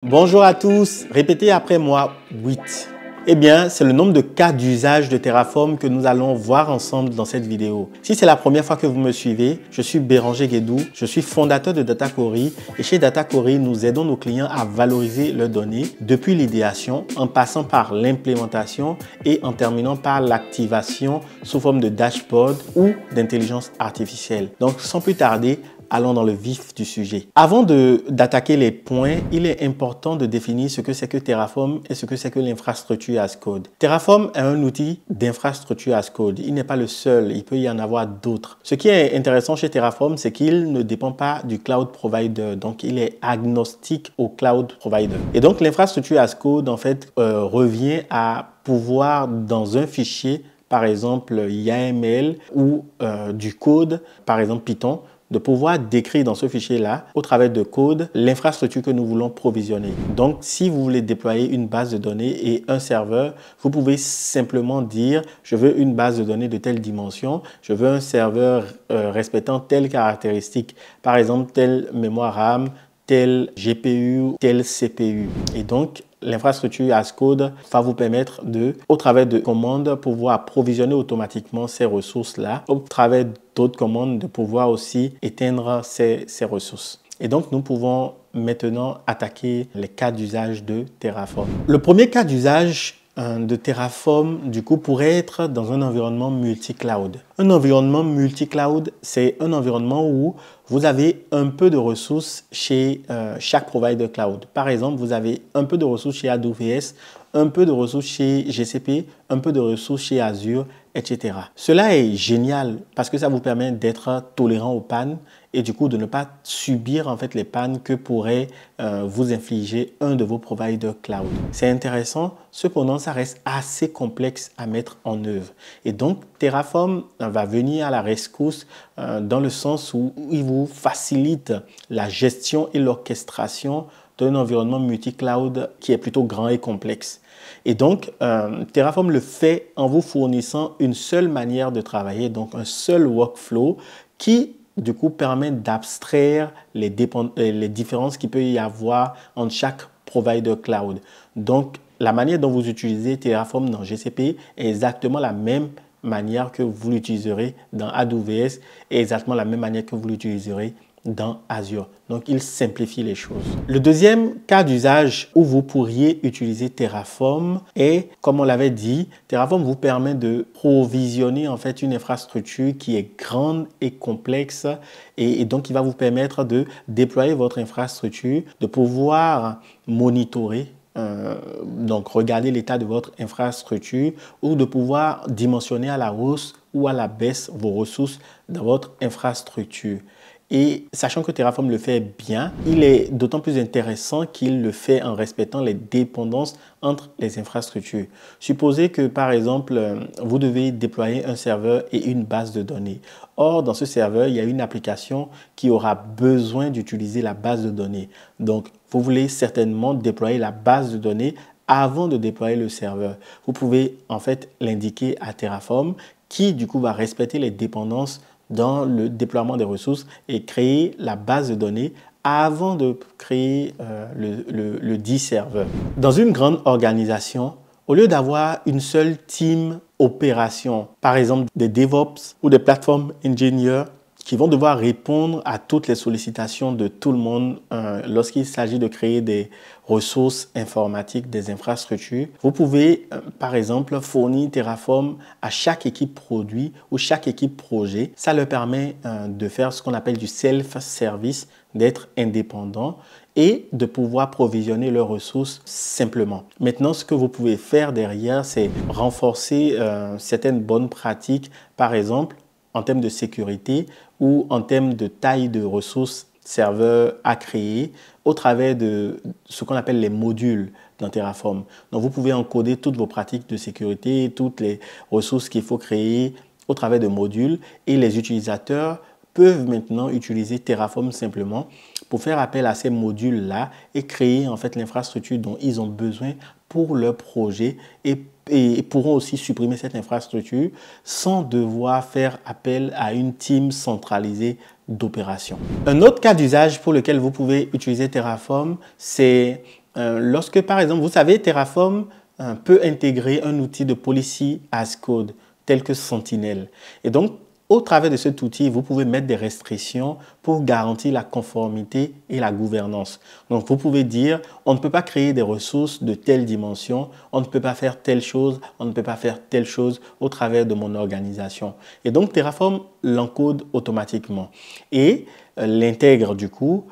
Bonjour à tous, répétez après moi 8. Eh bien, c'est le nombre de cas d'usage de Terraform que nous allons voir ensemble dans cette vidéo. Si c'est la première fois que vous me suivez, je suis Béranger Guédou, je suis fondateur de Datacori et chez Datacori, nous aidons nos clients à valoriser leurs données depuis l'idéation, en passant par l'implémentation et en terminant par l'activation sous forme de dashboard ou d'intelligence artificielle. Donc, sans plus tarder, allons dans le vif du sujet. Avant d'attaquer les points, il est important de définir ce que c'est que Terraform et ce que c'est que l'infrastructure as code. Terraform est un outil d'infrastructure as code. Il n'est pas le seul, il peut y en avoir d'autres. Ce qui est intéressant chez Terraform, c'est qu'il ne dépend pas du cloud provider. Donc, il est agnostique au cloud provider. Et donc, l'infrastructure as code, en fait, revient à pouvoir, dans un fichier, par exemple YAML ou du code, par exemple Python, de pouvoir décrire dans ce fichier-là, au travers de code, l'infrastructure que nous voulons provisionner. Donc, si vous voulez déployer une base de données et un serveur, vous pouvez simplement dire « je veux une base de données de telle dimension, je veux un serveur respectant telle caractéristique, par exemple, telle mémoire RAM, tel GPU, tel CPU. » Et donc, l'infrastructure as code va vous permettre de, au travers de commandes, pouvoir approvisionner automatiquement ces ressources-là, au travers d'autres commandes, de pouvoir aussi éteindre ces ressources. Et donc, nous pouvons maintenant attaquer les cas d'usage de Terraform. Le premier cas d'usage de Terraform, du coup, pourrait être dans un environnement multi-cloud. Un environnement multi-cloud, c'est un environnement où vous avez un peu de ressources chez chaque provider cloud. Par exemple, vous avez un peu de ressources chez AWS, un peu de ressources chez GCP, un peu de ressources chez Azure, etc. Cela est génial parce que ça vous permet d'être tolérant aux pannes et du coup de ne pas subir en fait les pannes que pourrait vous infliger un de vos providers cloud. C'est intéressant, cependant ça reste assez complexe à mettre en œuvre. Et donc Terraform va venir à la rescousse dans le sens où il vous facilite la gestion et l'orchestration d'un environnement multi-cloud qui est plutôt grand et complexe. Et donc, Terraform le fait en vous fournissant une seule manière de travailler, donc un seul workflow qui, du coup, permet d'abstraire les différences qu'il peut y avoir entre chaque provider cloud. Donc, la manière dont vous utilisez Terraform dans GCP est exactement la même manière que vous l'utiliserez dans AWS et exactement la même manière que vous l'utiliserez dans Azure. Donc, il simplifie les choses. Le deuxième cas d'usage où vous pourriez utiliser Terraform est, comme on l'avait dit, Terraform vous permet de provisionner en fait une infrastructure qui est grande et complexe et donc il va vous permettre de déployer votre infrastructure, de pouvoir monitorer donc regarder l'état de votre infrastructure ou de pouvoir dimensionner à la hausse ou à la baisse vos ressources dans votre infrastructure. Et sachant que Terraform le fait bien, il est d'autant plus intéressant qu'il le fait en respectant les dépendances entre les infrastructures. Supposez que, par exemple, vous devez déployer un serveur et une base de données. Or, dans ce serveur, il y a une application qui aura besoin d'utiliser la base de données. Donc, vous voulez certainement déployer la base de données avant de déployer le serveur. Vous pouvez en fait l'indiquer à Terraform qui, du coup, va respecter les dépendances dans le déploiement des ressources et créer la base de données avant de créer le dit serveur. Dans une grande organisation, au lieu d'avoir une seule team opération, par exemple des DevOps ou des platform engineers qui vont devoir répondre à toutes les sollicitations de tout le monde lorsqu'il s'agit de créer des ressources informatiques, des infrastructures. Vous pouvez, par exemple, fournir Terraform à chaque équipe produit ou chaque équipe projet. Ça leur permet de faire ce qu'on appelle du self-service, d'être indépendant et de pouvoir provisionner leurs ressources simplement. Maintenant, ce que vous pouvez faire derrière, c'est renforcer certaines bonnes pratiques, par exemple, en termes de sécurité ou en termes de taille de ressources serveurs à créer au travers de ce qu'on appelle les modules dans Terraform. Donc, vous pouvez encoder toutes vos pratiques de sécurité, toutes les ressources qu'il faut créer au travers de modules et les utilisateurs peuvent maintenant utiliser Terraform simplement pour faire appel à ces modules-là et créer en fait l'infrastructure dont ils ont besoin pour leur projet et pourront aussi supprimer cette infrastructure sans devoir faire appel à une team centralisée d'opération. Un autre cas d'usage pour lequel vous pouvez utiliser Terraform, c'est lorsque, par exemple, vous savez, Terraform peut intégrer un outil de policy as code tel que Sentinel. Et donc, au travers de cet outil, vous pouvez mettre des restrictions pour garantir la conformité et la gouvernance. Donc, vous pouvez dire, on ne peut pas créer des ressources de telle dimension, on ne peut pas faire telle chose, on ne peut pas faire telle chose au travers de mon organisation. Et donc, Terraform l'encode automatiquement et l'intègre du coup.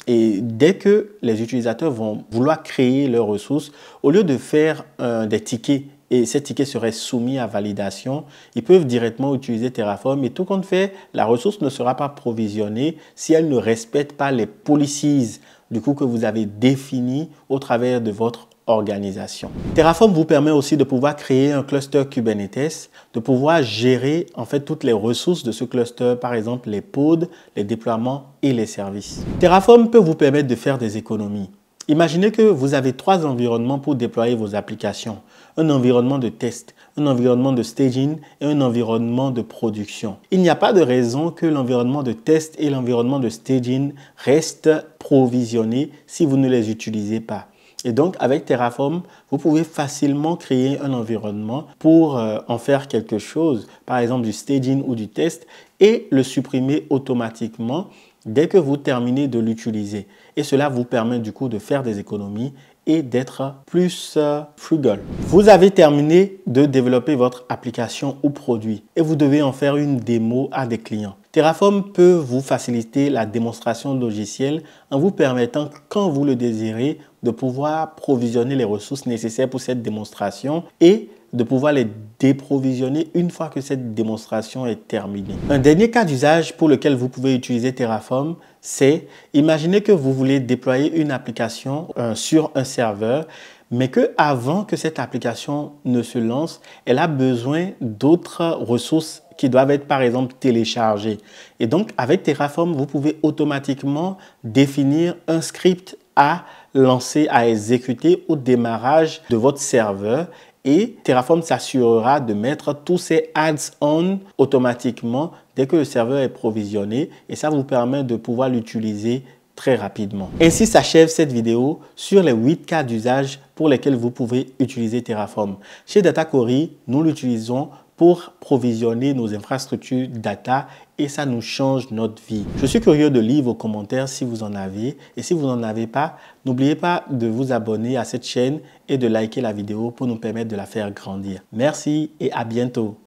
Et dès que les utilisateurs vont vouloir créer leurs ressources, au lieu de faire des tickets, et ces tickets seraient soumis à validation, ils peuvent directement utiliser Terraform et tout compte fait, la ressource ne sera pas provisionnée si elle ne respecte pas les policies du coup que vous avez définies au travers de votre organisation. Terraform vous permet aussi de pouvoir créer un cluster Kubernetes, de pouvoir gérer en fait toutes les ressources de ce cluster, par exemple les pods, les déploiements et les services. Terraform peut vous permettre de faire des économies. Imaginez que vous avez 3 environnements pour déployer vos applications. Un environnement de test, un environnement de staging et un environnement de production. Il n'y a pas de raison que l'environnement de test et l'environnement de staging restent provisionnés si vous ne les utilisez pas. Et donc, avec Terraform, vous pouvez facilement créer un environnement pour en faire quelque chose, par exemple du staging ou du test, et le supprimer automatiquement dès que vous terminez de l'utiliser. Et cela vous permet du coup de faire des économies et d'être plus frugal. Vous avez terminé de développer votre application ou produit et vous devez en faire une démo à des clients. Terraform peut vous faciliter la démonstration logicielle en vous permettant, quand vous le désirez, de pouvoir provisionner les ressources nécessaires pour cette démonstration et de pouvoir les déprovisionner une fois que cette démonstration est terminée. Un dernier cas d'usage pour lequel vous pouvez utiliser Terraform, c'est imaginez que vous voulez déployer une application sur un serveur, mais que avant que cette application ne se lance, elle a besoin d'autres ressources qui doivent être par exemple téléchargées. Et donc avec Terraform, vous pouvez automatiquement définir un script à lancer, à exécuter au démarrage de votre serveur. Et Terraform s'assurera de mettre tous ces add-ons automatiquement dès que le serveur est provisionné. Et ça vous permet de pouvoir l'utiliser très rapidement. Ainsi s'achève cette vidéo sur les 8 cas d'usage pour lesquels vous pouvez utiliser Terraform. Chez Dataquery, nous l'utilisons pour provisionner nos infrastructures data et ça nous change notre vie. Je suis curieux de lire vos commentaires si vous en avez et si vous n'en avez pas, n'oubliez pas de vous abonner à cette chaîne et de liker la vidéo pour nous permettre de la faire grandir. Merci et à bientôt.